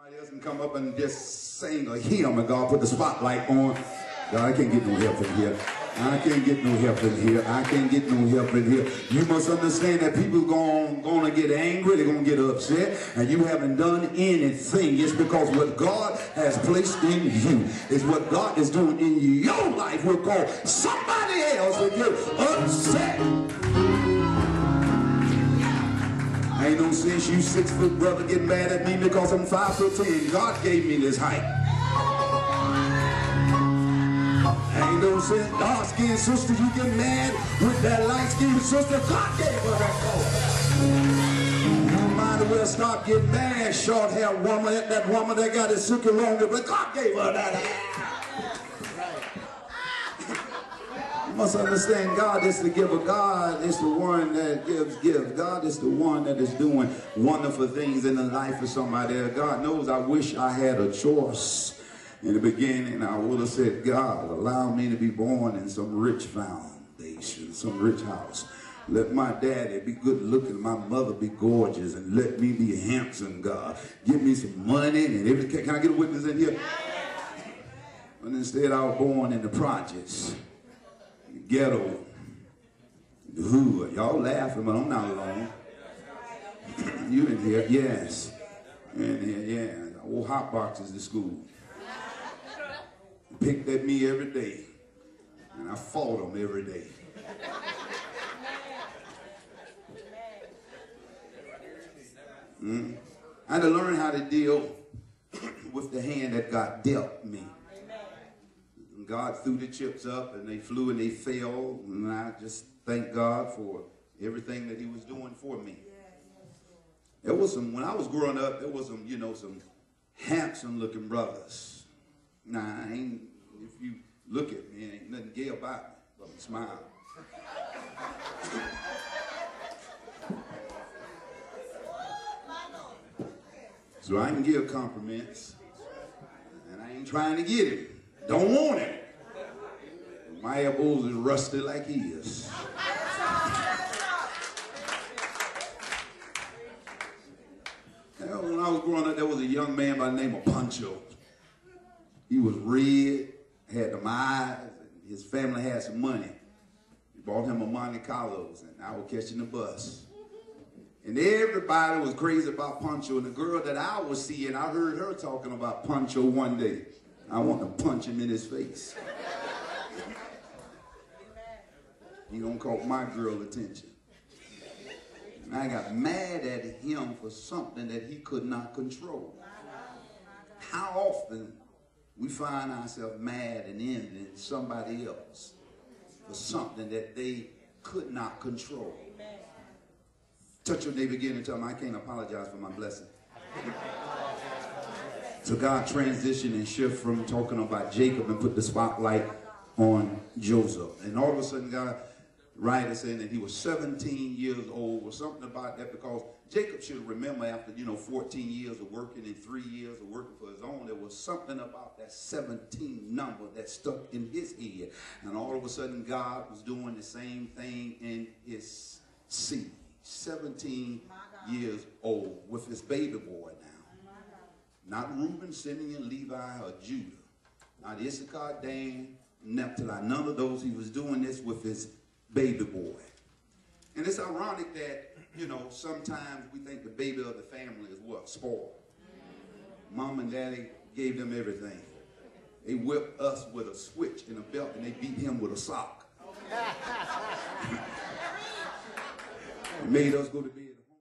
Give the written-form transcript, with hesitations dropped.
Somebody else can come up and just sing a hymn and God put the spotlight on. God, I can't get no help in here. I can't get no help in here. I can't get no help in here. You must understand that people gonna get angry. They're gonna get upset. And you haven't done anything. It's because what God has placed in you is what God is doing in your life will cause somebody else to get upset. Ain't no sense you 6-foot brother get mad at me because I'm 5'10". God gave me this height. Ain't no sense dark-skinned sister you get mad with that light-skinned sister. God gave her that color. You might as well stop getting mad, short-haired woman, at that woman that got it silky longer, but God gave her that hair. You must understand, God is the giver. God is the one that gives gifts. God is the one that is doing wonderful things in the life of somebody. God knows I wish I had a choice. In the beginning, I would have said, God, allow me to be born in some rich foundation, some rich house. Let my daddy be good looking, my mother be gorgeous, and let me be handsome, God. Give me some money and everything. Can I get a witness in here? But instead, I was born in the projects. Ghetto, the hood. Y'all laughing, but I'm not alone. You in here? Yes. In here, yeah. I wore hot boxes to school. Picked at me every day. And I fought them every day. I had to learn how to deal with the hand that God dealt me. God threw the chips up and they flew and they fell, and I just thank God for everything that he was doing for me. There was some, when I was growing up, there was some, you know, some handsome looking brothers. Nah, I ain't, if you look at me, ain't nothing gay about me, but I smile. So I can give compliments, and I ain't trying to get it. Don't want it. My elbows is rusty like he is. When I was growing up, there was a young man by the name of Pancho. He was red, had them eyes, and his family had some money. We bought him a Monte Carlos, and I was catching the bus. And everybody was crazy about Pancho, and the girl that I was seeing, I heard her talking about Pancho one day. I want to punch him in his face. He don't caught my girl attention. And I got mad at him for something that he could not control. How often we find ourselves mad and envying somebody else for something that they could not control. Touch your neighbor again and tell them, I can't apologize for my blessing. So God transitioned and shift from talking about Jacob and put the spotlight on Joseph. And all of a sudden, God, writer saying that he was 17 years old or something about that, because Jacob should remember after, 14 years of working and 3 years of working for his own, there was something about that 17 number that stuck in his head. And all of a sudden, God was doing the same thing in his seed. 17 years old with his baby boy now. Not Reuben, Simeon, Levi, or Judah. Not Issachar, Dan, Naphtali. None of those. He was doing this with his baby boy. And it's ironic that, sometimes we think the baby of the family is what? Spoiled. Mom and daddy gave them everything. They whipped us with a switch and a belt, and they beat him with a sock. Made us go to bed.